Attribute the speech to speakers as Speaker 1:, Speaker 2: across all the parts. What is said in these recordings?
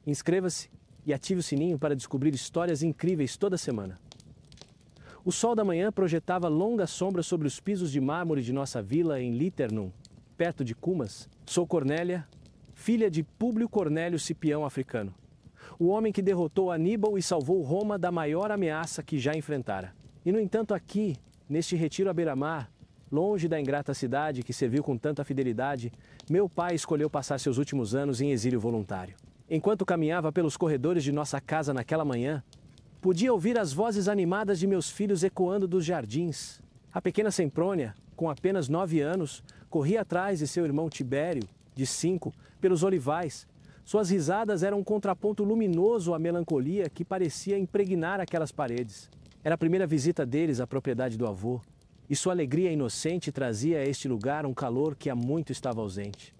Speaker 1: Inscreva-se e ative o sininho para descobrir histórias incríveis toda semana. O sol da manhã projetava longas sombras sobre os pisos de mármore de nossa vila em Liternum, perto de Cumas. Sou Cornélia, filha de Públio Cornélio Cipião Africano, o homem que derrotou Aníbal e salvou Roma da maior ameaça que já enfrentara. E no entanto aqui, neste retiro à beira-mar, longe da ingrata cidade que serviu com tanta fidelidade, meu pai escolheu passar seus últimos anos em exílio voluntário. Enquanto caminhava pelos corredores de nossa casa naquela manhã, podia ouvir as vozes animadas de meus filhos ecoando dos jardins. A pequena Semprônia, com apenas 9 anos, corria atrás de seu irmão Tibério, de 5, pelos olivais. Suas risadas eram um contraponto luminoso à melancolia que parecia impregnar aquelas paredes. Era a primeira visita deles à propriedade do avô, e sua alegria inocente trazia a este lugar um calor que há muito estava ausente.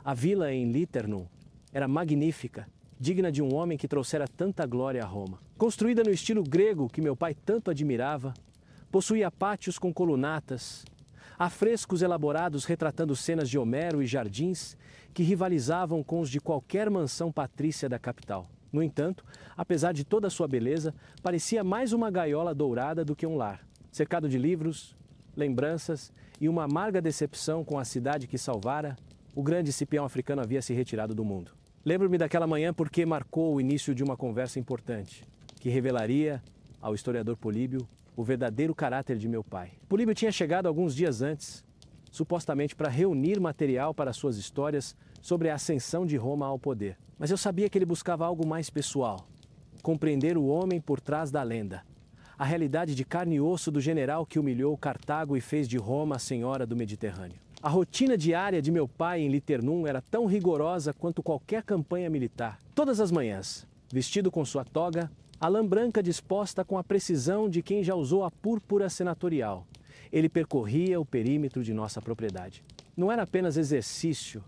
Speaker 1: A vila em Liternum era magnífica, digna de um homem que trouxera tanta glória a Roma. Construída no estilo grego que meu pai tanto admirava, possuía pátios com colunatas, afrescos elaborados retratando cenas de Homero e jardins que rivalizavam com os de qualquer mansão patrícia da capital. No entanto, apesar de toda a sua beleza, parecia mais uma gaiola dourada do que um lar, cercado de livros, lembranças e uma amarga decepção com a cidade que salvara, o grande Cipião Africano havia se retirado do mundo. Lembro-me daquela manhã porque marcou o início de uma conversa importante, que revelaria ao historiador Políbio o verdadeiro caráter de meu pai. Políbio tinha chegado alguns dias antes, supostamente para reunir material para suas histórias sobre a ascensão de Roma ao poder. Mas eu sabia que ele buscava algo mais pessoal, compreender o homem por trás da lenda, a realidade de carne e osso do general que humilhou Cartago e fez de Roma a senhora do Mediterrâneo. A rotina diária de meu pai em Liternum era tão rigorosa quanto qualquer campanha militar. Todas as manhãs, vestido com sua toga, a lã branca disposta com a precisão de quem já usou a púrpura senatorial, ele percorria o perímetro de nossa propriedade. Não era apenas exercício,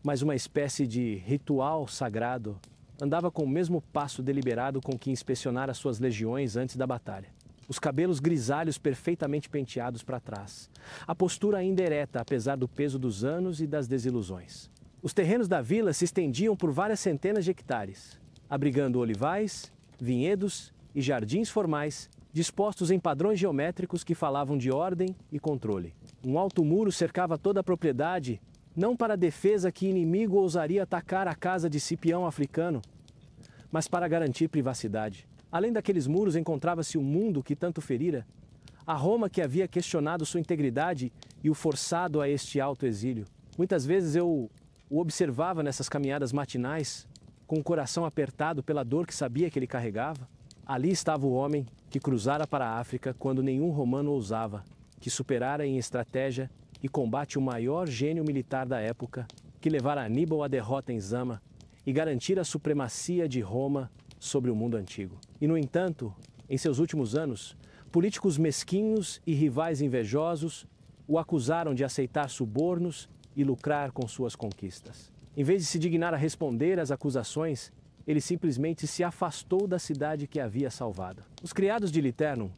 Speaker 1: mas uma espécie de ritual sagrado. Andava com o mesmo passo deliberado com que inspecionara suas legiões antes da batalha. Os cabelos grisalhos perfeitamente penteados para trás. A postura ainda ereta, apesar do peso dos anos e das desilusões. Os terrenos da vila se estendiam por várias centenas de hectares, abrigando olivais, vinhedos e jardins formais, dispostos em padrões geométricos que falavam de ordem e controle. Um alto muro cercava toda a propriedade, não para a defesa que inimigo ousaria atacar a casa de Cipião Africano, mas para garantir privacidade. Além daqueles muros encontrava-se o mundo que tanto ferira, a Roma que havia questionado sua integridade e o forçado a este alto exílio. Muitas vezes eu o observava nessas caminhadas matinais, com o coração apertado pela dor que sabia que ele carregava. Ali estava o homem que cruzara para a África quando nenhum romano ousava, que superara em estratégia e combate o maior gênio militar da época, que levara Aníbal à derrota em Zama e garantira a supremacia de Roma sobre o mundo antigo. E, no entanto, em seus últimos anos, políticos mesquinhos e rivais invejosos o acusaram de aceitar subornos e lucrar com suas conquistas. Em vez de se dignar a responder às acusações, ele simplesmente se afastou da cidade que havia salvado. Os criados de Liternum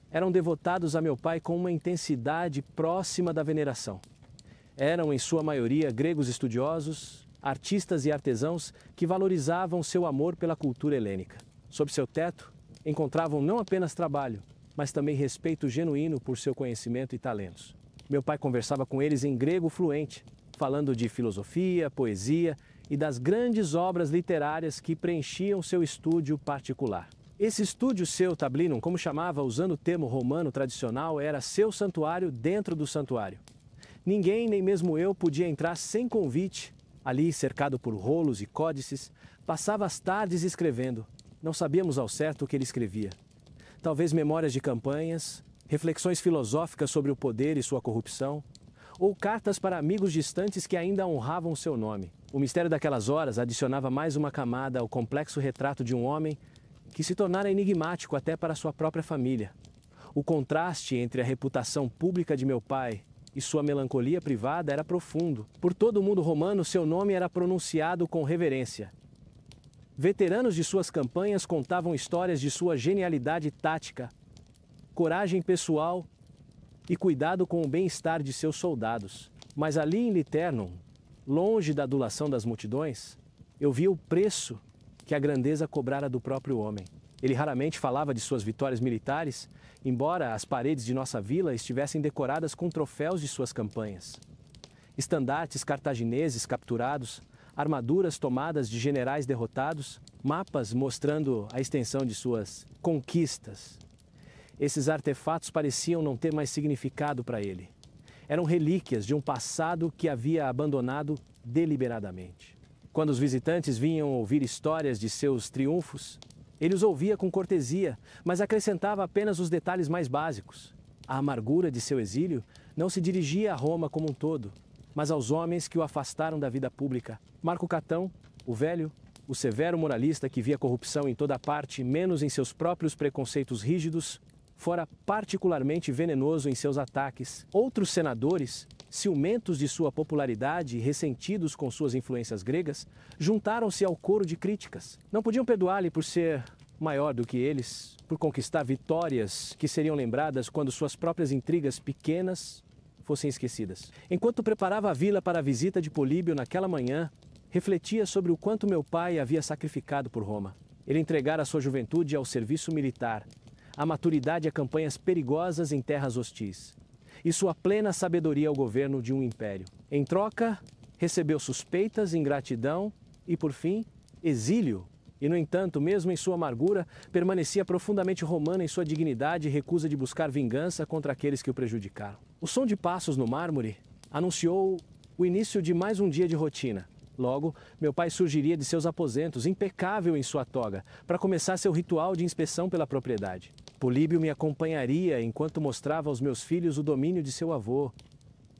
Speaker 1: eram devotados a meu pai com uma intensidade próxima da veneração. Eram, em sua maioria, gregos estudiosos, artistas e artesãos que valorizavam seu amor pela cultura helênica. Sob seu teto, encontravam não apenas trabalho, mas também respeito genuíno por seu conhecimento e talentos. Meu pai conversava com eles em grego fluente, falando de filosofia, poesia e das grandes obras literárias que preenchiam seu estúdio particular. Esse estúdio seu, tablinum, como chamava usando o termo romano tradicional, era seu santuário dentro do santuário. Ninguém, nem mesmo eu, podia entrar sem convite. Ali, cercado por rolos e códices, passava as tardes escrevendo. Não sabíamos ao certo o que ele escrevia. Talvez memórias de campanhas, reflexões filosóficas sobre o poder e sua corrupção, ou cartas para amigos distantes que ainda honravam seu nome. O mistério daquelas horas adicionava mais uma camada ao complexo retrato de um homem que se tornara enigmático até para sua própria família. O contraste entre a reputação pública de meu pai e sua melancolia privada era profundo. Por todo o mundo romano, seu nome era pronunciado com reverência. Veteranos de suas campanhas contavam histórias de sua genialidade tática, coragem pessoal e cuidado com o bem-estar de seus soldados. Mas ali em Liternum, longe da adulação das multidões, eu via o preço que a grandeza cobrara do próprio homem. Ele raramente falava de suas vitórias militares, embora as paredes de nossa vila estivessem decoradas com troféus de suas campanhas. Estandartes cartagineses capturados, armaduras tomadas de generais derrotados, mapas mostrando a extensão de suas conquistas. Esses artefatos pareciam não ter mais significado para ele. Eram relíquias de um passado que havia abandonado deliberadamente. Quando os visitantes vinham ouvir histórias de seus triunfos, ele os ouvia com cortesia, mas acrescentava apenas os detalhes mais básicos. A amargura de seu exílio não se dirigia a Roma como um todo, mas aos homens que o afastaram da vida pública. Marco Catão, o velho, o severo moralista que via corrupção em toda parte, menos em seus próprios preconceitos rígidos, fora particularmente venenoso em seus ataques. Outros senadores, ciumentos de sua popularidade e ressentidos com suas influências gregas, juntaram-se ao coro de críticas. Não podiam perdoar-lhe por ser maior do que eles, por conquistar vitórias que seriam lembradas quando suas próprias intrigas pequenas fossem esquecidas. Enquanto preparava a vila para a visita de Políbio naquela manhã, refletia sobre o quanto meu pai havia sacrificado por Roma. Ele entregara sua juventude ao serviço militar, a maturidade a campanhas perigosas em terras hostis, e sua plena sabedoria ao governo de um império. Em troca, recebeu suspeitas, ingratidão e, por fim, exílio. E, no entanto, mesmo em sua amargura, permanecia profundamente romano em sua dignidade e recusa de buscar vingança contra aqueles que o prejudicaram. O som de passos no mármore anunciou o início de mais um dia de rotina. Logo, meu pai surgiria de seus aposentos, impecável em sua toga, para começar seu ritual de inspeção pela propriedade. Políbio me acompanharia enquanto mostrava aos meus filhos o domínio de seu avô.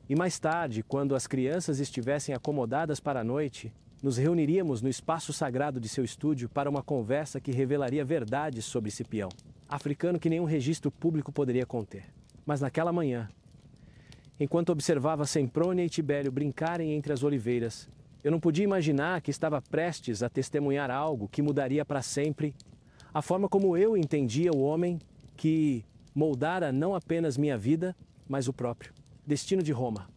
Speaker 1: E mais tarde, quando as crianças estivessem acomodadas para a noite, nos reuniríamos no espaço sagrado de seu estúdio para uma conversa que revelaria verdades sobre Cipião, africano que nenhum registro público poderia conter. Mas naquela manhã, enquanto observava Semprônia e Tibério brincarem entre as oliveiras, eu não podia imaginar que estava prestes a testemunhar algo que mudaria para sempre a forma como eu entendia o homem que moldara não apenas minha vida, mas o próprio destino de Roma.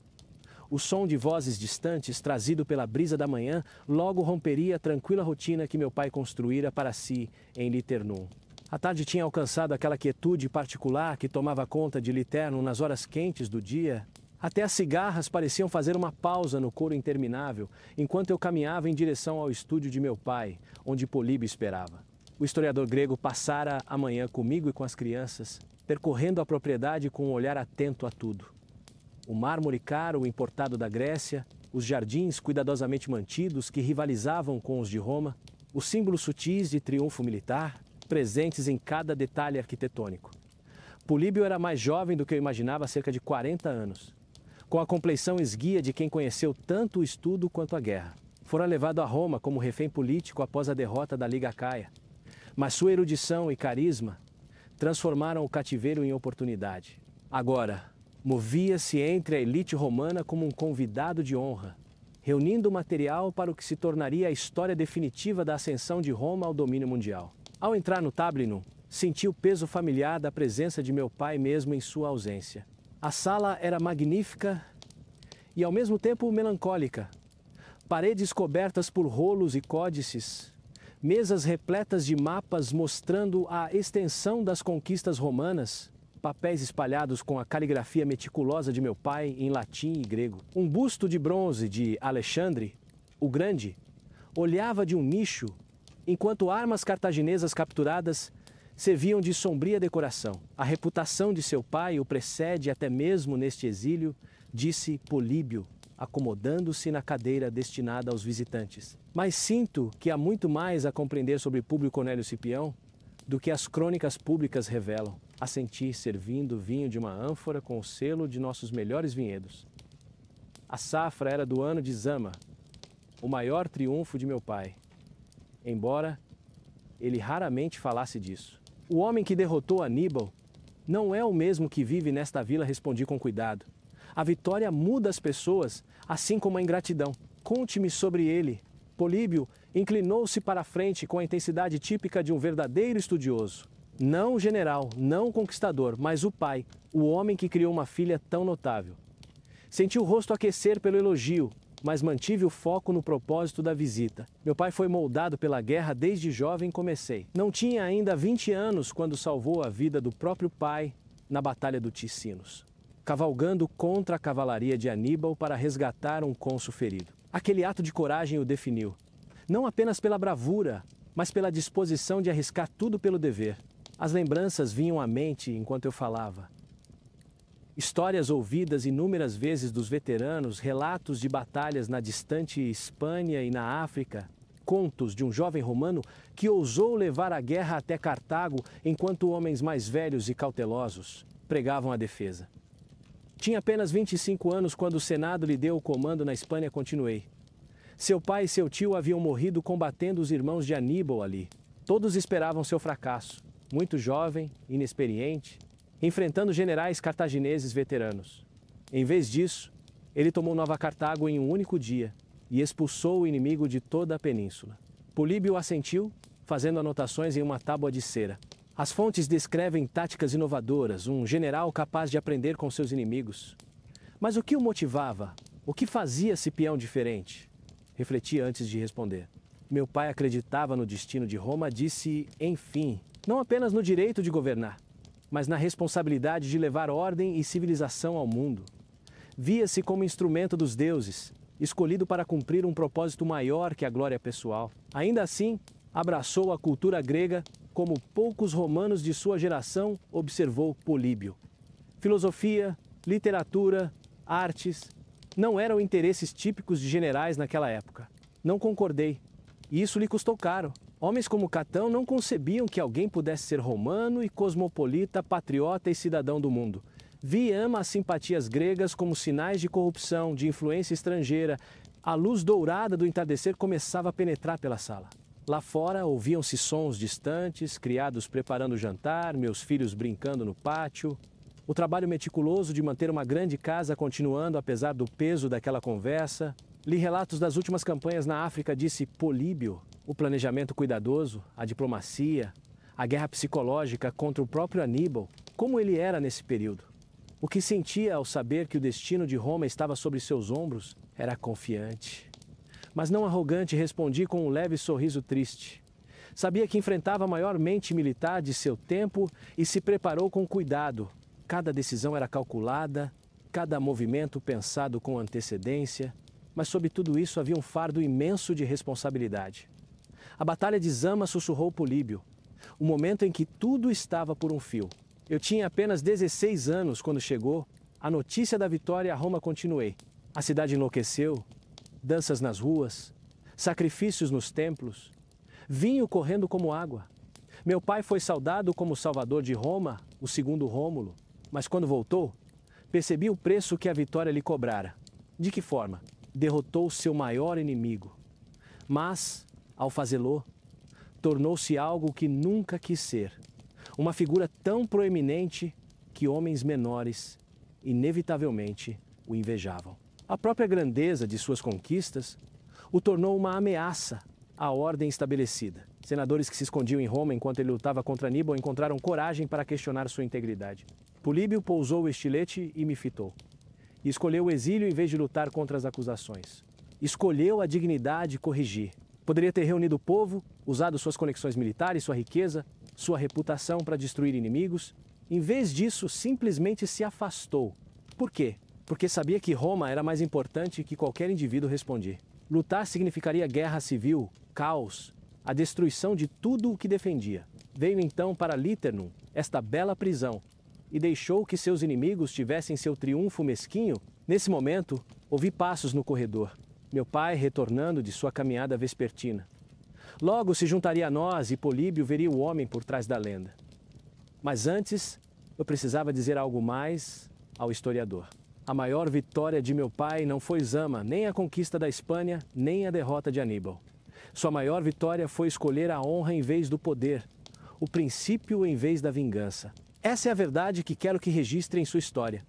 Speaker 1: O som de vozes distantes, trazido pela brisa da manhã, logo romperia a tranquila rotina que meu pai construíra para si em Liternum. A tarde tinha alcançado aquela quietude particular que tomava conta de Liternum nas horas quentes do dia. Até as cigarras pareciam fazer uma pausa no coro interminável, enquanto eu caminhava em direção ao estúdio de meu pai, onde Políbio esperava. O historiador grego passara a manhã comigo e com as crianças, percorrendo a propriedade com um olhar atento a tudo. O mármore caro importado da Grécia, os jardins cuidadosamente mantidos que rivalizavam com os de Roma, os símbolos sutis de triunfo militar, presentes em cada detalhe arquitetônico. Políbio era mais jovem do que eu imaginava há cerca de 40 anos, com a compleição esguia de quem conheceu tanto o estudo quanto a guerra. Fora levado a Roma como refém político após a derrota da Liga Caia, mas sua erudição e carisma transformaram o cativeiro em oportunidade. Agora, movia-se entre a elite romana como um convidado de honra, reunindo material para o que se tornaria a história definitiva da ascensão de Roma ao domínio mundial. Ao entrar no Tablinum, senti o peso familiar da presença de meu pai mesmo em sua ausência. A sala era magnífica e ao mesmo tempo melancólica. Paredes cobertas por rolos e códices, mesas repletas de mapas mostrando a extensão das conquistas romanas, papéis espalhados com a caligrafia meticulosa de meu pai em latim e grego. Um busto de bronze de Alexandre, o Grande, olhava de um nicho, enquanto armas cartaginesas capturadas serviam de sombria decoração. A reputação de seu pai o precede até mesmo neste exílio, disse Políbio, acomodando-se na cadeira destinada aos visitantes. Mas sinto que há muito mais a compreender sobre Públio Cornélio Cipião do que as crônicas públicas revelam. Assenti servindo vinho de uma ânfora com o selo de nossos melhores vinhedos. A safra era do ano de Zama, o maior triunfo de meu pai, embora ele raramente falasse disso. O homem que derrotou Aníbal não é o mesmo que vive nesta vila, respondi com cuidado. A vitória muda as pessoas, assim como a ingratidão. Conte-me sobre ele. Políbio inclinou-se para a frente com a intensidade típica de um verdadeiro estudioso. Não o general, não o conquistador, mas o pai, o homem que criou uma filha tão notável. Senti o rosto aquecer pelo elogio, mas mantive o foco no propósito da visita. Meu pai foi moldado pela guerra desde jovem comecei. Não tinha ainda 20 anos quando salvou a vida do próprio pai na Batalha do Ticinus, cavalgando contra a cavalaria de Aníbal para resgatar um cônsul ferido. Aquele ato de coragem o definiu, não apenas pela bravura, mas pela disposição de arriscar tudo pelo dever. As lembranças vinham à mente enquanto eu falava. Histórias ouvidas inúmeras vezes dos veteranos, relatos de batalhas na distante Espanha e na África, contos de um jovem romano que ousou levar a guerra até Cartago enquanto homens mais velhos e cautelosos pregavam a defesa. Tinha apenas 25 anos quando o Senado lhe deu o comando na Espanha. Continuei. Seu pai e seu tio haviam morrido combatendo os irmãos de Aníbal ali. Todos esperavam seu fracasso. Muito jovem, inexperiente, enfrentando generais cartagineses veteranos. Em vez disso, ele tomou Nova Cartago em um único dia e expulsou o inimigo de toda a península. Políbio assentiu, fazendo anotações em uma tábua de cera. As fontes descrevem táticas inovadoras, um general capaz de aprender com seus inimigos. Mas o que o motivava? O que fazia Cipião diferente? Refleti antes de responder. Meu pai acreditava no destino de Roma, disse, enfim, não apenas no direito de governar, mas na responsabilidade de levar ordem e civilização ao mundo. Via-se como instrumento dos deuses, escolhido para cumprir um propósito maior que a glória pessoal. Ainda assim, abraçou a cultura grega como poucos romanos de sua geração, observou Políbio. Filosofia, literatura, artes, não eram interesses típicos de generais naquela época. Não concordei, e isso lhe custou caro. Homens como Catão não concebiam que alguém pudesse ser romano e cosmopolita, patriota e cidadão do mundo. Vi e ama as simpatias gregas como sinais de corrupção, de influência estrangeira. A luz dourada do entardecer começava a penetrar pela sala. Lá fora ouviam-se sons distantes, criados preparando o jantar, meus filhos brincando no pátio. O trabalho meticuloso de manter uma grande casa continuando apesar do peso daquela conversa. Li relatos das últimas campanhas na África, disse Políbio. O planejamento cuidadoso, a diplomacia, a guerra psicológica contra o próprio Aníbal, como ele era nesse período. O que sentia ao saber que o destino de Roma estava sobre seus ombros era confiante. Mas não arrogante, respondi com um leve sorriso triste. Sabia que enfrentava a maior mente militar de seu tempo e se preparou com cuidado. Cada decisão era calculada, cada movimento pensado com antecedência, mas sob tudo isso havia um fardo imenso de responsabilidade. A batalha de Zama sussurrou Políbio, o momento em que tudo estava por um fio. Eu tinha apenas 16 anos quando chegou a notícia da vitória a Roma. Continuei. A cidade enlouqueceu, danças nas ruas, sacrifícios nos templos, vinho correndo como água. Meu pai foi saudado como salvador de Roma, o segundo Rômulo, mas quando voltou, percebi o preço que a vitória lhe cobrara. De que forma? Derrotou seu maior inimigo. Mas, ao fazê-lo, tornou-se algo que nunca quis ser. Uma figura tão proeminente que homens menores, inevitavelmente, o invejavam. A própria grandeza de suas conquistas o tornou uma ameaça à ordem estabelecida. Senadores que se escondiam em Roma enquanto ele lutava contra Aníbal encontraram coragem para questionar sua integridade. Políbio pousou o estilete e me fitou. E escolheu o exílio em vez de lutar contra as acusações. Escolheu a dignidade e corrigir. Poderia ter reunido o povo, usado suas conexões militares, sua riqueza, sua reputação para destruir inimigos. Em vez disso, simplesmente se afastou. Por quê? Porque sabia que Roma era mais importante que qualquer indivíduo respondia. Lutar significaria guerra civil, caos, a destruição de tudo o que defendia. Veio então para Liternum, esta bela prisão, e deixou que seus inimigos tivessem seu triunfo mesquinho. Nesse momento, ouvi passos no corredor. Meu pai retornando de sua caminhada vespertina. Logo se juntaria a nós e Políbio veria o homem por trás da lenda. Mas antes, eu precisava dizer algo mais ao historiador. A maior vitória de meu pai não foi Zama, nem a conquista da Espanha, nem a derrota de Aníbal. Sua maior vitória foi escolher a honra em vez do poder, o princípio em vez da vingança. Essa é a verdade que quero que registre em sua história.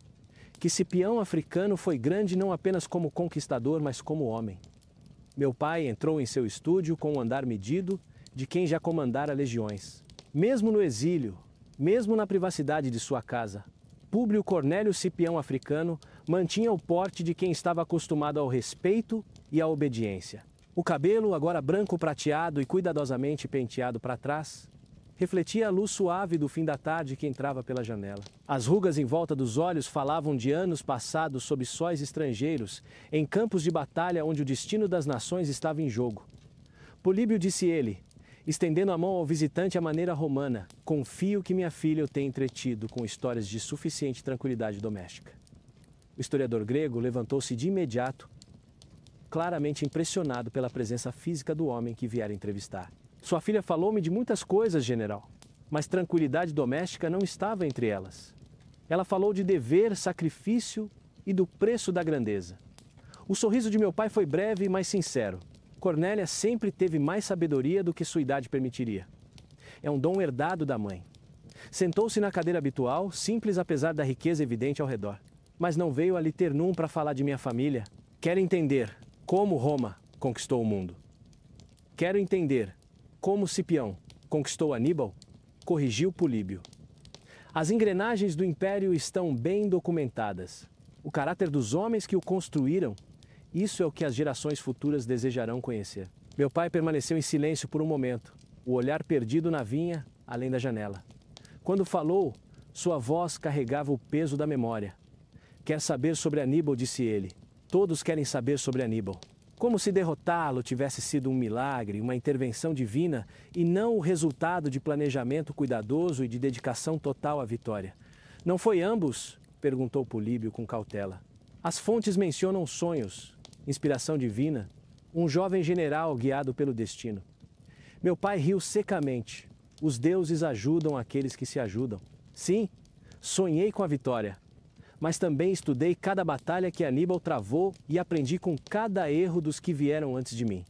Speaker 1: Que Cipião africano foi grande não apenas como conquistador, mas como homem. Meu pai entrou em seu estúdio com um andar medido de quem já comandara legiões. Mesmo no exílio, mesmo na privacidade de sua casa, Públio Cornélio Cipião Africano mantinha o porte de quem estava acostumado ao respeito e à obediência. O cabelo, agora branco prateado e cuidadosamente penteado para trás, refletia a luz suave do fim da tarde que entrava pela janela. As rugas em volta dos olhos falavam de anos passados sob sóis estrangeiros, em campos de batalha onde o destino das nações estava em jogo. Políbio, disse ele, estendendo a mão ao visitante à maneira romana, confio que minha filha o tenha entretido com histórias de suficiente tranquilidade doméstica. O historiador grego levantou-se de imediato, claramente impressionado pela presença física do homem que viera entrevistar. Sua filha falou-me de muitas coisas, general, mas tranquilidade doméstica não estava entre elas. Ela falou de dever, sacrifício e do preço da grandeza. O sorriso de meu pai foi breve, mas sincero. Cornélia sempre teve mais sabedoria do que sua idade permitiria. É um dom herdado da mãe. Sentou-se na cadeira habitual, simples apesar da riqueza evidente ao redor. Mas não veio a Liternum para falar de minha família. Quero entender como Roma conquistou o mundo. Quero entender como Cipião conquistou Aníbal, corrigiu Políbio. As engrenagens do império estão bem documentadas. O caráter dos homens que o construíram, isso é o que as gerações futuras desejarão conhecer. Meu pai permaneceu em silêncio por um momento, o olhar perdido na vinha, além da janela. Quando falou, sua voz carregava o peso da memória. Quer saber sobre Aníbal, disse ele. Todos querem saber sobre Aníbal. Como se derrotá-lo tivesse sido um milagre, uma intervenção divina, e não o resultado de planejamento cuidadoso e de dedicação total à vitória. Não foi ambos? Perguntou Políbio com cautela. As fontes mencionam sonhos, inspiração divina, um jovem general guiado pelo destino. Meu pai riu secamente. Os deuses ajudam aqueles que se ajudam. Sim, sonhei com a vitória. Mas também estudei cada batalha que Aníbal travou e aprendi com cada erro dos que vieram antes de mim.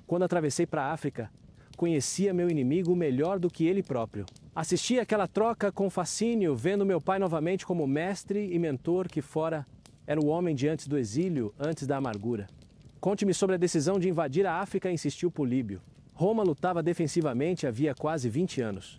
Speaker 1: Quando atravessei para a África, conhecia meu inimigo melhor do que ele próprio. Assisti àquela troca com fascínio, vendo meu pai novamente como mestre e mentor que fora era o homem de antes do exílio, antes da amargura. Conte-me sobre a decisão de invadir a África, insistiu Políbio. Roma lutava defensivamente havia quase 20 anos.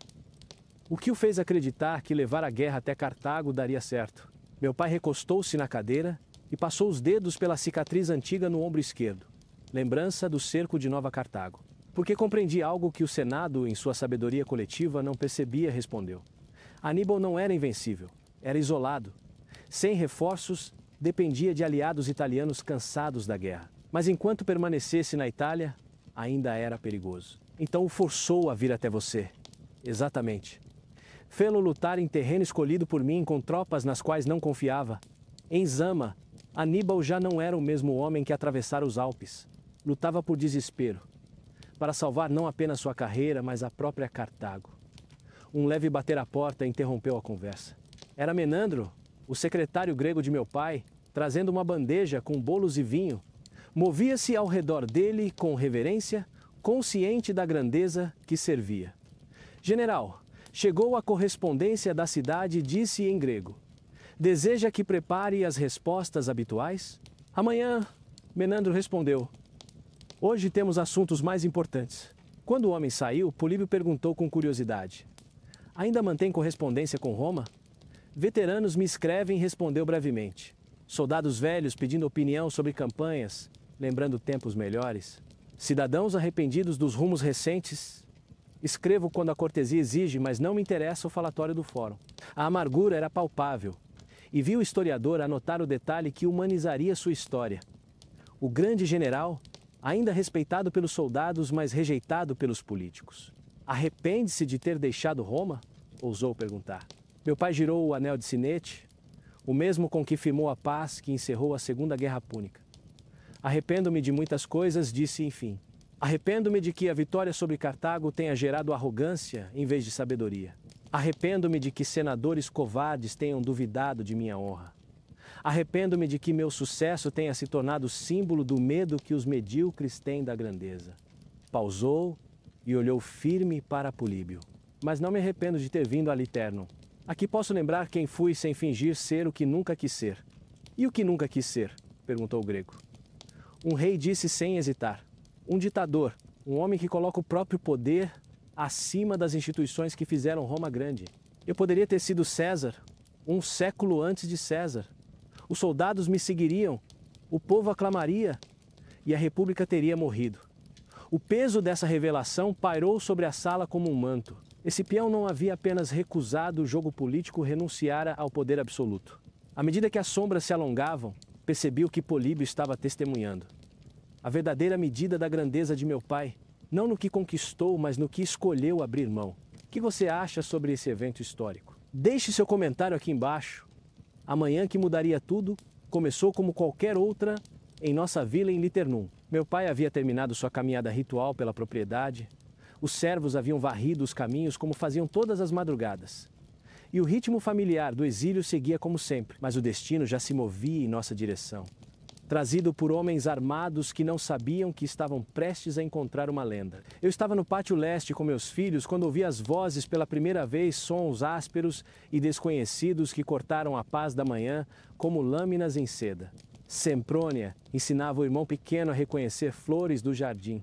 Speaker 1: O que o fez acreditar que levar a guerra até Cartago daria certo? Meu pai recostou-se na cadeira e passou os dedos pela cicatriz antiga no ombro esquerdo, lembrança do cerco de Nova Cartago. Porque compreendi algo que o Senado, em sua sabedoria coletiva, não percebia, respondeu. Aníbal não era invencível, era isolado. Sem reforços, dependia de aliados italianos cansados da guerra. Mas enquanto permanecesse na Itália, ainda era perigoso. Então o forçou a vir até você. Exatamente. Fê-lo lutar em terreno escolhido por mim com tropas nas quais não confiava. Em Zama, Aníbal já não era o mesmo homem que atravessara os Alpes. Lutava por desespero, para salvar não apenas sua carreira, mas a própria Cartago. Um leve bater à porta interrompeu a conversa. Era Menandro, o secretário grego de meu pai, trazendo uma bandeja com bolos e vinho. Movia-se ao redor dele com reverência, consciente da grandeza que servia. General, chegou a correspondência da cidade e disse em grego: deseja que prepare as respostas habituais? Amanhã, Menandro respondeu. Hoje temos assuntos mais importantes. Quando o homem saiu, Políbio perguntou com curiosidade: ainda mantém correspondência com Roma? Veteranos me escrevem, respondeu brevemente. Soldados velhos pedindo opinião sobre campanhas, lembrando tempos melhores. Cidadãos arrependidos dos rumos recentes. Escrevo quando a cortesia exige, mas não me interessa o falatório do fórum. A amargura era palpável, e vi o historiador anotar o detalhe que humanizaria sua história. O grande general, ainda respeitado pelos soldados, mas rejeitado pelos políticos. Arrepende-se de ter deixado Roma? Ousou perguntar. Meu pai girou o anel de sinete, o mesmo com que firmou a paz que encerrou a Segunda Guerra Púnica. Arrependo-me de muitas coisas, disse enfim. Arrependo-me de que a vitória sobre Cartago tenha gerado arrogância em vez de sabedoria. Arrependo-me de que senadores covardes tenham duvidado de minha honra. Arrependo-me de que meu sucesso tenha se tornado símbolo do medo que os medíocres têm da grandeza. Pausou e olhou firme para Políbio. Mas não me arrependo de ter vindo a Liternum. Aqui posso lembrar quem fui sem fingir ser o que nunca quis ser. E o que nunca quis ser? Perguntou o grego. Um rei disse sem hesitar. Um ditador, um homem que coloca o próprio poder acima das instituições que fizeram Roma grande. Eu poderia ter sido César, um século antes de César. Os soldados me seguiriam, o povo aclamaria e a república teria morrido. O peso dessa revelação pairou sobre a sala como um manto. Esse peão não havia apenas recusado o jogo político, renunciara ao poder absoluto. À medida que as sombras se alongavam, percebi o que Políbio estava testemunhando. A verdadeira medida da grandeza de meu pai, não no que conquistou, mas no que escolheu abrir mão. O que você acha sobre esse evento histórico? Deixe seu comentário aqui embaixo. A manhã que mudaria tudo começou como qualquer outra em nossa vila em Liternum. Meu pai havia terminado sua caminhada ritual pela propriedade. Os servos haviam varrido os caminhos como faziam todas as madrugadas. E o ritmo familiar do exílio seguia como sempre, mas o destino já se movia em nossa direção. Trazido por homens armados que não sabiam que estavam prestes a encontrar uma lenda. Eu estava no pátio leste com meus filhos quando ouvi as vozes pela primeira vez, sons ásperos e desconhecidos que cortaram a paz da manhã como lâminas em seda. Semprônia ensinava o irmão pequeno a reconhecer flores do jardim.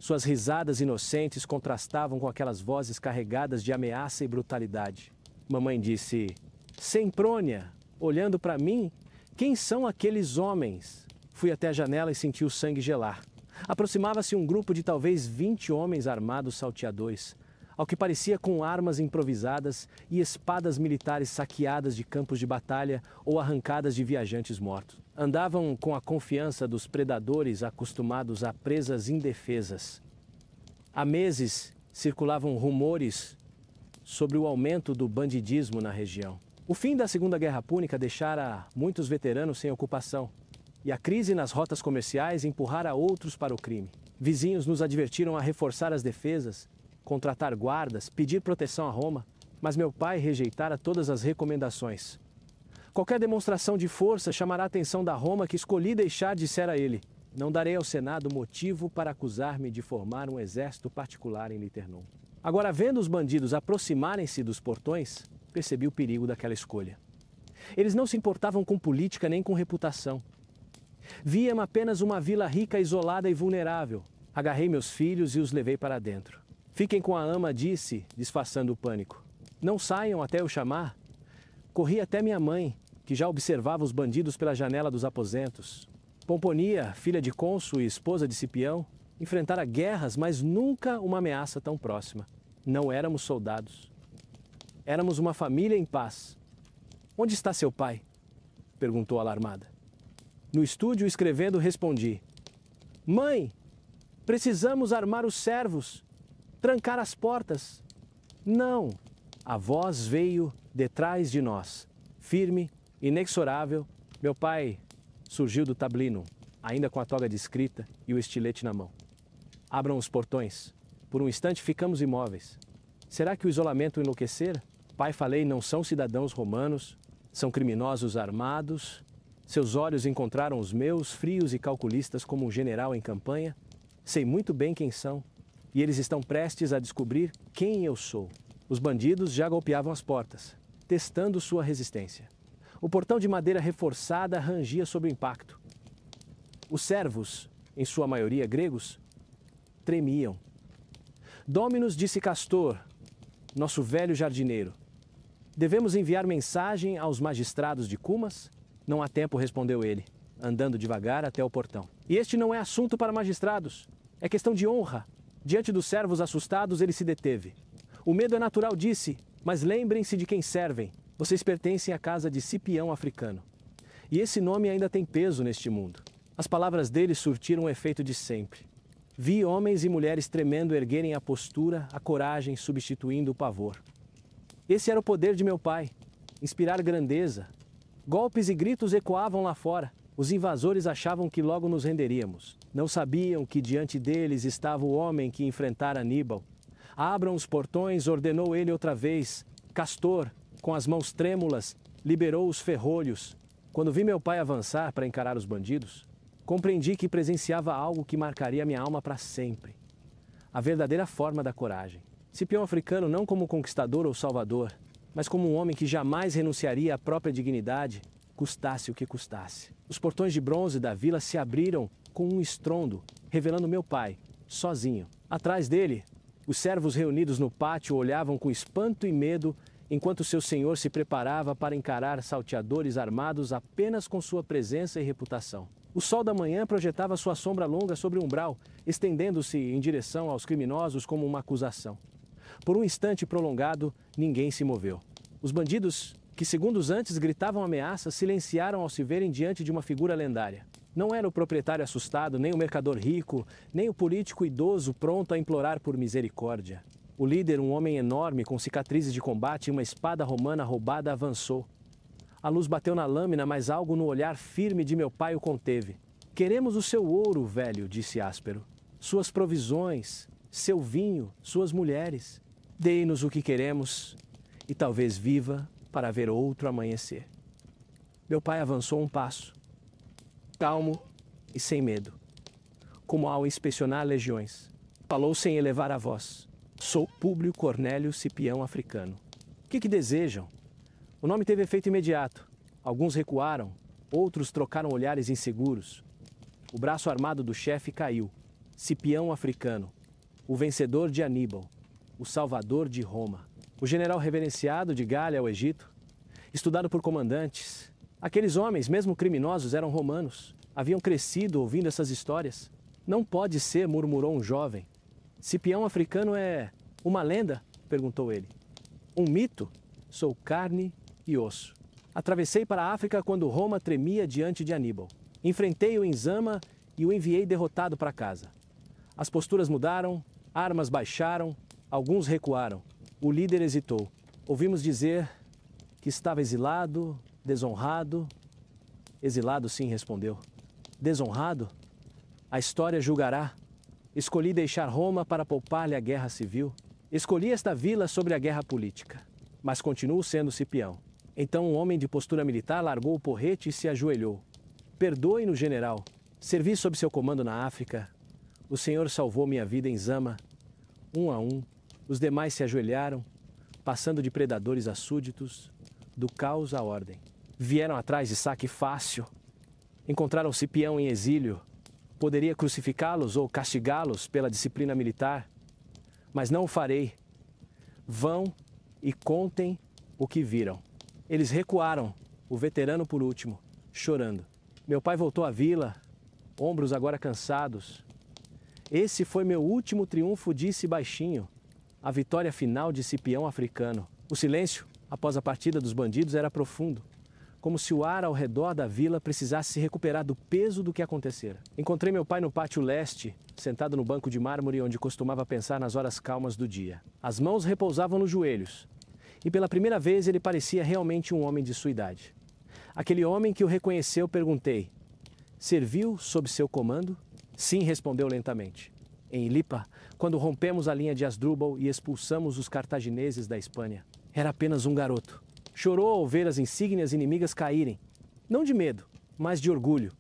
Speaker 1: Suas risadas inocentes contrastavam com aquelas vozes carregadas de ameaça e brutalidade. Mamãe disse: Semprônia, olhando para mim, quem são aqueles homens? Fui até a janela e senti o sangue gelar. Aproximava-se um grupo de talvez 20 homens armados salteadores, ao que parecia com armas improvisadas e espadas militares saqueadas de campos de batalha ou arrancadas de viajantes mortos. Andavam com a confiança dos predadores acostumados a presas indefesas. Há meses circulavam rumores sobre o aumento do bandidismo na região. O fim da Segunda Guerra Púnica deixara muitos veteranos sem ocupação, e a crise nas rotas comerciais empurrara outros para o crime. Vizinhos nos advertiram a reforçar as defesas, contratar guardas, pedir proteção a Roma, mas meu pai rejeitara todas as recomendações. Qualquer demonstração de força chamará a atenção da Roma que escolhi deixar, dissera ele. Não darei ao Senado motivo para acusar-me de formar um exército particular em Liternum. Agora, vendo os bandidos aproximarem-se dos portões, percebi o perigo daquela escolha. Eles não se importavam com política nem com reputação. Viam apenas uma vila rica, isolada e vulnerável. Agarrei meus filhos e os levei para dentro. Fiquem com a ama, disse, disfarçando o pânico. Não saiam até eu chamar. Corri até minha mãe, que já observava os bandidos pela janela dos aposentos. Pomponia, filha de cônsul e esposa de Cipião, enfrentara guerras, mas nunca uma ameaça tão próxima. Não éramos soldados. Éramos uma família em paz. Onde está seu pai? Perguntou alarmada. No estúdio, escrevendo, respondi. Mãe, precisamos armar os servos, trancar as portas. Não. A voz veio detrás de nós, firme, inexorável. Meu pai surgiu do tablino, ainda com a toga de escrita e o estilete na mão. Abram os portões. Por um instante ficamos imóveis. Será que o isolamento enlouquecera? Pai, falei, não são cidadãos romanos, são criminosos armados. Seus olhos encontraram os meus, frios e calculistas como um general em campanha. Sei muito bem quem são, e eles estão prestes a descobrir quem eu sou. Os bandidos já golpeavam as portas, testando sua resistência. O portão de madeira reforçada rangia sob o impacto. Os servos, em sua maioria gregos, tremiam. Dominus, disse Castor, nosso velho jardineiro. Devemos enviar mensagem aos magistrados de Cumas? Não há tempo, respondeu ele, andando devagar até o portão. E este não é assunto para magistrados. É questão de honra. Diante dos servos assustados, ele se deteve. O medo é natural, disse, mas lembrem-se de quem servem. Vocês pertencem à casa de Cipião africano. E esse nome ainda tem peso neste mundo. As palavras dele surtiram o efeito de sempre. Vi homens e mulheres tremendo erguerem a postura, a coragem substituindo o pavor. Esse era o poder de meu pai, inspirar grandeza. Golpes e gritos ecoavam lá fora. Os invasores achavam que logo nos renderíamos. Não sabiam que diante deles estava o homem que enfrentara Aníbal. Abram os portões, ordenou ele outra vez. Castor, com as mãos trêmulas, liberou os ferrolhos. Quando vi meu pai avançar para encarar os bandidos, compreendi que presenciava algo que marcaria minha alma para sempre. A verdadeira forma da coragem. Cipião africano não como conquistador ou salvador, mas como um homem que jamais renunciaria à própria dignidade, custasse o que custasse. Os portões de bronze da vila se abriram com um estrondo, revelando meu pai, sozinho. Atrás dele, os servos reunidos no pátio olhavam com espanto e medo enquanto seu senhor se preparava para encarar salteadores armados apenas com sua presença e reputação. O sol da manhã projetava sua sombra longa sobre o umbral, estendendo-se em direção aos criminosos como uma acusação. Por um instante prolongado, ninguém se moveu. Os bandidos, que segundos antes gritavam ameaças, silenciaram ao se verem diante de uma figura lendária. Não era o proprietário assustado, nem o mercador rico, nem o político idoso pronto a implorar por misericórdia. O líder, um homem enorme com cicatrizes de combate e uma espada romana roubada, avançou. A luz bateu na lâmina, mas algo no olhar firme de meu pai o conteve. Queremos o seu ouro, velho, disse áspero. Suas provisões, seu vinho, suas mulheres. Dei-nos o que queremos e talvez viva para ver outro amanhecer. Meu pai avançou um passo, calmo e sem medo, como ao inspecionar legiões. Falou sem elevar a voz. Sou Públio Cornélio Cipião Africano. O que desejam? O nome teve efeito imediato. Alguns recuaram, outros trocaram olhares inseguros. O braço armado do chefe caiu. Cipião Africano, o vencedor de Aníbal, o salvador de Roma. O general reverenciado de Gália ao Egito, estudado por comandantes. Aqueles homens, mesmo criminosos, eram romanos. Haviam crescido ouvindo essas histórias. Não pode ser, murmurou um jovem. Cipião Africano é uma lenda? Perguntou ele. Um mito? Sou carne e osso. Atravessei para a África quando Roma tremia diante de Aníbal. Enfrentei-o em Zama e o enviei derrotado para casa. As posturas mudaram, armas baixaram, alguns recuaram. O líder hesitou. Ouvimos dizer que estava exilado, desonrado. Exilado, sim, respondeu. Desonrado? A história julgará. Escolhi deixar Roma para poupar-lhe a guerra civil. Escolhi esta vila sobre a guerra política. Mas continuo sendo Cipião. Então um homem de postura militar largou o porrete e se ajoelhou. Perdoe-nos, general. Servi sob seu comando na África. O senhor salvou minha vida em Zama. Um a um, os demais se ajoelharam, passando de predadores a súditos, do caos à ordem. Vieram atrás de saque fácil. Encontraram Cipião em exílio. Poderia crucificá-los ou castigá-los pela disciplina militar, mas não o farei. Vão e contem o que viram. Eles recuaram, o veterano por último, chorando. Meu pai voltou à vila, ombros agora cansados. Esse foi meu último triunfo, disse baixinho. A vitória final de Cipião Africano. O silêncio, após a partida dos bandidos, era profundo. Como se o ar ao redor da vila precisasse se recuperar do peso do que acontecera. Encontrei meu pai no pátio leste, sentado no banco de mármore onde costumava pensar nas horas calmas do dia. As mãos repousavam nos joelhos. E pela primeira vez ele parecia realmente um homem de sua idade. Aquele homem que o reconheceu, perguntei: serviu sob seu comando? Sim, respondeu lentamente. Em Ilipa, quando rompemos a linha de Asdrúbal e expulsamos os cartagineses da Espanha. Era apenas um garoto. Chorou ao ver as insígnias inimigas caírem. Não de medo, mas de orgulho.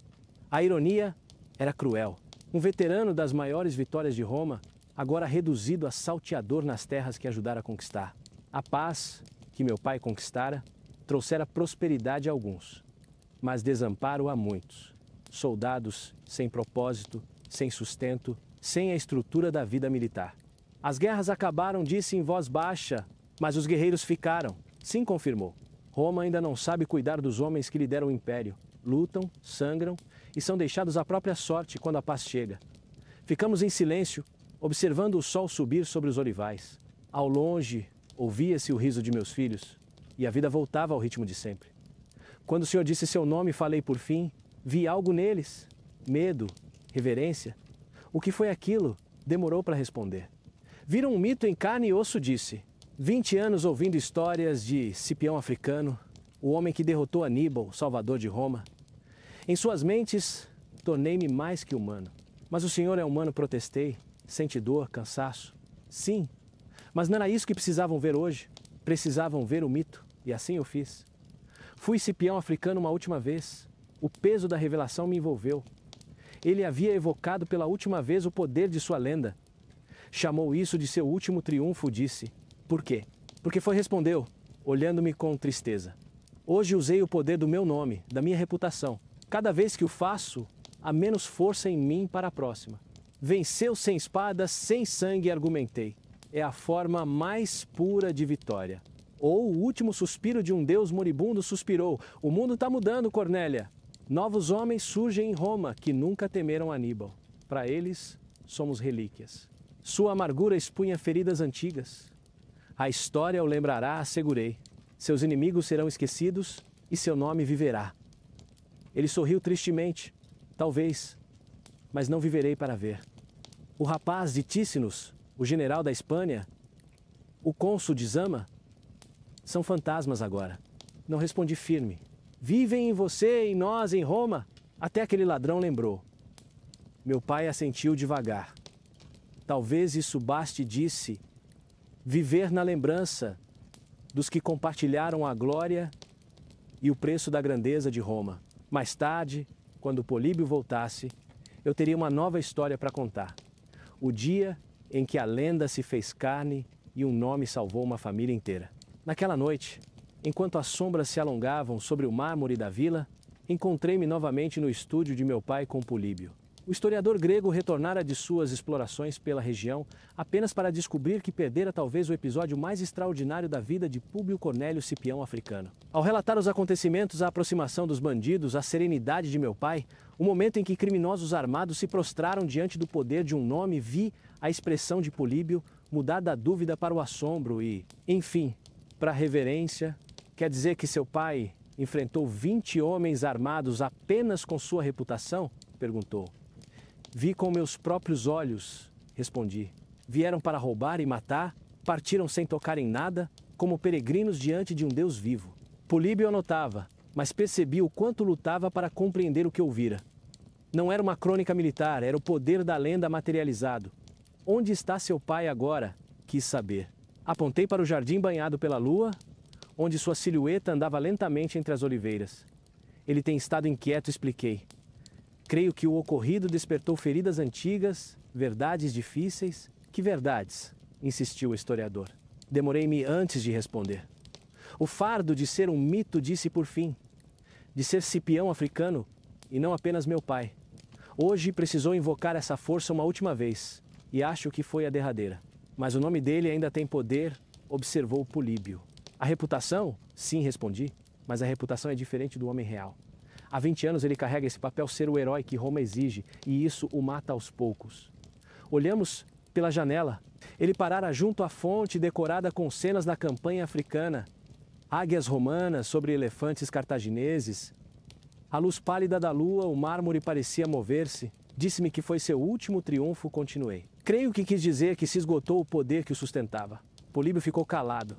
Speaker 1: A ironia era cruel. Um veterano das maiores vitórias de Roma, agora reduzido a salteador nas terras que ajudara a conquistar. A paz, que meu pai conquistara, trouxera prosperidade a alguns, mas desamparo a muitos. Soldados sem propósito, sem sustento, sem a estrutura da vida militar. As guerras acabaram, disse em voz baixa, mas os guerreiros ficaram. Sim, confirmou. Roma ainda não sabe cuidar dos homens que lhe deram o império. Lutam, sangram e são deixados à própria sorte quando a paz chega. Ficamos em silêncio, observando o sol subir sobre os olivais. Ao longe, ouvia-se o riso de meus filhos e a vida voltava ao ritmo de sempre. Quando o senhor disse seu nome, falei por fim, vi algo neles. Medo, reverência. O que foi aquilo? Demorou para responder. Viram um mito em carne e osso, disse. 20 anos ouvindo histórias de Cipião Africano, o homem que derrotou Aníbal, salvador de Roma. Em suas mentes, tornei-me mais que humano. Mas o senhor é humano, protestei. Sente dor, cansaço. Sim, mas não era isso que precisavam ver hoje. Precisavam ver o mito, e assim eu fiz. Fui Cipião Africano uma última vez. O peso da revelação me envolveu. Ele havia evocado pela última vez o poder de sua lenda. Chamou isso de seu último triunfo, disse. Por quê? Porque foi, respondeu, olhando-me com tristeza. Hoje usei o poder do meu nome, da minha reputação. Cada vez que o faço, há menos força em mim para a próxima. Venceu sem espada, sem sangue, argumentei. É a forma mais pura de vitória. Ou o último suspiro de um deus moribundo suspirou: o mundo está mudando, Cornélia. Novos homens surgem em Roma que nunca temeram Aníbal. Para eles, somos relíquias. Sua amargura expunha feridas antigas. A história o lembrará, assegurei. Seus inimigos serão esquecidos e seu nome viverá. Ele sorriu tristemente. Talvez, mas não viverei para ver. O rapaz de Tícinos, o general da Espanha, o cônsul de Zama, são fantasmas agora. Não respondi firme. Vivem em você, em nós, em Roma? Até aquele ladrão lembrou. Meu pai assentiu devagar. Talvez isso baste, disse, viver na lembrança dos que compartilharam a glória e o preço da grandeza de Roma. Mais tarde, quando Políbio voltasse, eu teria uma nova história para contar. O dia em que a lenda se fez carne e um nome salvou uma família inteira. Naquela noite, enquanto as sombras se alongavam sobre o mármore da vila, encontrei-me novamente no estúdio de meu pai com Políbio. O historiador grego retornara de suas explorações pela região apenas para descobrir que perdera talvez o episódio mais extraordinário da vida de Públio Cornélio Cipião Africano. Ao relatar os acontecimentos, a aproximação dos bandidos, a serenidade de meu pai, o momento em que criminosos armados se prostraram diante do poder de um nome, vi a expressão de Políbio mudar da dúvida para o assombro e, enfim, para a reverência. Quer dizer que seu pai enfrentou 20 homens armados apenas com sua reputação? Perguntou. Vi com meus próprios olhos, respondi. Vieram para roubar e matar, partiram sem tocar em nada, como peregrinos diante de um Deus vivo. Políbio anotava, mas percebi o quanto lutava para compreender o que ouvira. Não era uma crônica militar, era o poder da lenda materializado. Onde está seu pai agora? Quis saber. Apontei para o jardim banhado pela lua, onde sua silhueta andava lentamente entre as oliveiras. Ele tem estado inquieto, expliquei. Creio que o ocorrido despertou feridas antigas, verdades difíceis. Que verdades? Insistiu o historiador. Demorei-me antes de responder. O fardo de ser um mito, disse por fim. De ser Cipião africano, e não apenas meu pai. Hoje precisou invocar essa força uma última vez, e acho que foi a derradeira. Mas o nome dele ainda tem poder, observou Políbio. A reputação? Sim, respondi, mas a reputação é diferente do homem real. Há 20 anos ele carrega esse papel ser o herói que Roma exige, e isso o mata aos poucos. Olhamos pela janela. Ele parara junto à fonte decorada com cenas da campanha africana. Águias romanas sobre elefantes cartagineses. À luz pálida da lua, o mármore parecia mover-se. Disse-me que foi seu último triunfo, continuei. Creio que quis dizer que se esgotou o poder que o sustentava. Políbio ficou calado.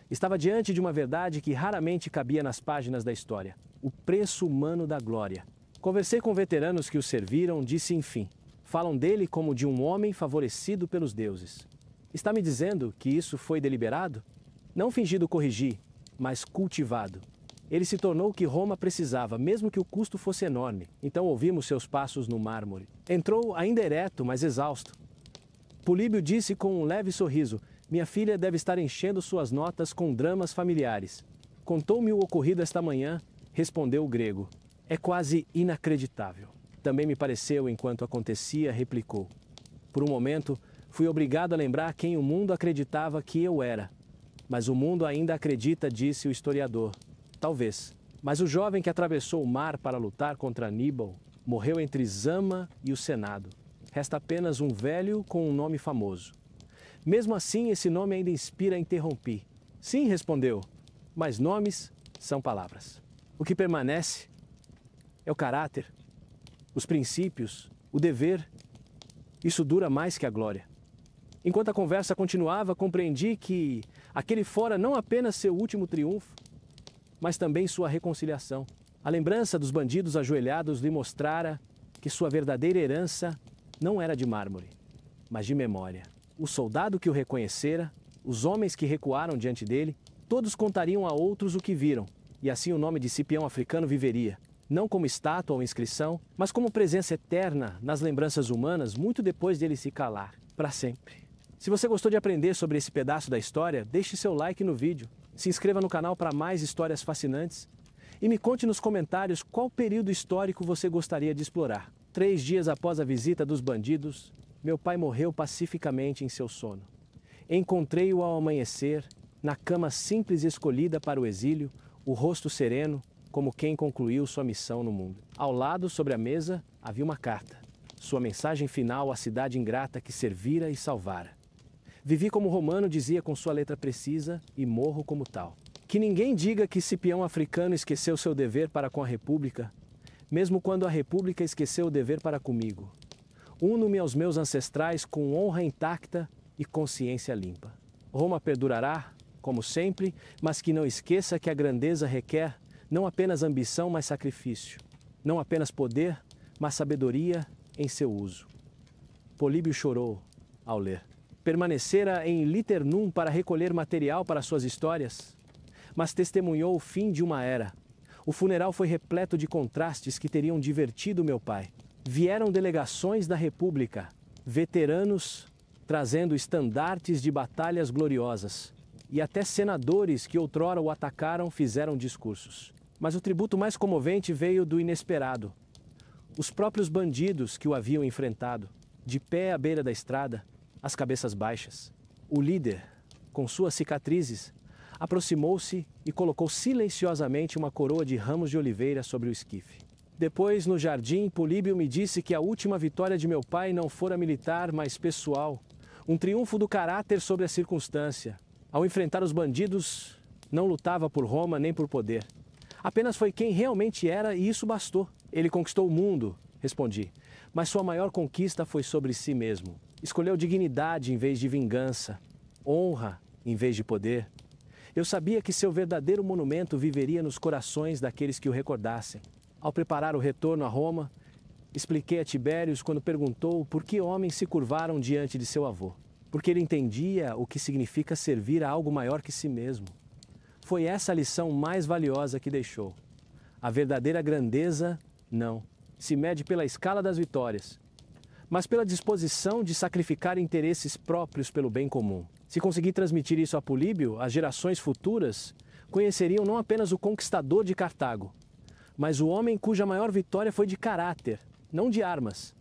Speaker 1: Estava diante de uma verdade que raramente cabia nas páginas da história. O preço humano da glória. Conversei com veteranos que o serviram, disse enfim. Falam dele como de um homem favorecido pelos deuses. Está me dizendo que isso foi deliberado? Não fingido corrigir, mas cultivado. Ele se tornou o que Roma precisava, mesmo que o custo fosse enorme. Então ouvimos seus passos no mármore. Entrou ainda ereto, mas exausto. Políbio disse com um leve sorriso: minha filha deve estar enchendo suas notas com dramas familiares. Contou-me o ocorrido esta manhã, respondeu o grego. É quase inacreditável. Também me pareceu enquanto acontecia, replicou. Por um momento, fui obrigado a lembrar quem o mundo acreditava que eu era. Mas o mundo ainda acredita, disse o historiador. Talvez. Mas o jovem que atravessou o mar para lutar contra Aníbal morreu entre Zama e o Senado. Resta apenas um velho com um nome famoso. Mesmo assim, esse nome ainda inspira, interrompi. Sim, respondeu, mas nomes são palavras. O que permanece é o caráter, os princípios, o dever. Isso dura mais que a glória. Enquanto a conversa continuava, compreendi que aquele fora não apenas seu último triunfo, mas também sua reconciliação. A lembrança dos bandidos ajoelhados lhe mostrara que sua verdadeira herança não era de mármore, mas de memória. O soldado que o reconhecera, os homens que recuaram diante dele, todos contariam a outros o que viram, e assim o nome de Cipião Africano viveria, não como estátua ou inscrição, mas como presença eterna nas lembranças humanas muito depois dele se calar, para sempre. Se você gostou de aprender sobre esse pedaço da história, deixe seu like no vídeo, se inscreva no canal para mais histórias fascinantes e me conte nos comentários qual período histórico você gostaria de explorar. 3 dias após a visita dos bandidos, meu pai morreu pacificamente em seu sono. Encontrei-o ao amanhecer, na cama simples escolhida para o exílio, o rosto sereno, como quem concluiu sua missão no mundo. Ao lado, sobre a mesa, havia uma carta. Sua mensagem final à cidade ingrata que servira e salvara. Vivi como romano dizia com sua letra precisa e morro como tal. Que ninguém diga que Cipião africano esqueceu seu dever para com a República, mesmo quando a República esqueceu o dever para comigo. Uno-me aos meus ancestrais com honra intacta e consciência limpa. Roma perdurará, como sempre, mas que não esqueça que a grandeza requer não apenas ambição, mas sacrifício. Não apenas poder, mas sabedoria em seu uso. Políbio chorou ao ler. Permanecera em Liternum para recolher material para suas histórias, mas testemunhou o fim de uma era. O funeral foi repleto de contrastes que teriam divertido meu pai. Vieram delegações da República, veteranos trazendo estandartes de batalhas gloriosas, e até senadores que outrora o atacaram fizeram discursos. Mas o tributo mais comovente veio do inesperado. Os próprios bandidos que o haviam enfrentado, de pé à beira da estrada, as cabeças baixas. O líder, com suas cicatrizes, aproximou-se e colocou silenciosamente uma coroa de ramos de oliveira sobre o esquife. Depois, no jardim, Políbio me disse que a última vitória de meu pai não fora militar, mas pessoal. Um triunfo do caráter sobre a circunstância. Ao enfrentar os bandidos, não lutava por Roma nem por poder. Apenas foi quem realmente era e isso bastou. Ele conquistou o mundo, respondi. Mas sua maior conquista foi sobre si mesmo. Escolheu dignidade em vez de vingança, honra em vez de poder. Eu sabia que seu verdadeiro monumento viveria nos corações daqueles que o recordassem. Ao preparar o retorno a Roma, expliquei a Tibérios quando perguntou por que homens se curvaram diante de seu avô. Porque ele entendia o que significa servir a algo maior que si mesmo. Foi essa a lição mais valiosa que deixou. A verdadeira grandeza, não, se mede pela escala das vitórias, mas pela disposição de sacrificar interesses próprios pelo bem comum. Se conseguir transmitir isso a Políbio, as gerações futuras conheceriam não apenas o conquistador de Cartago, mas o homem cuja maior vitória foi de caráter, não de armas.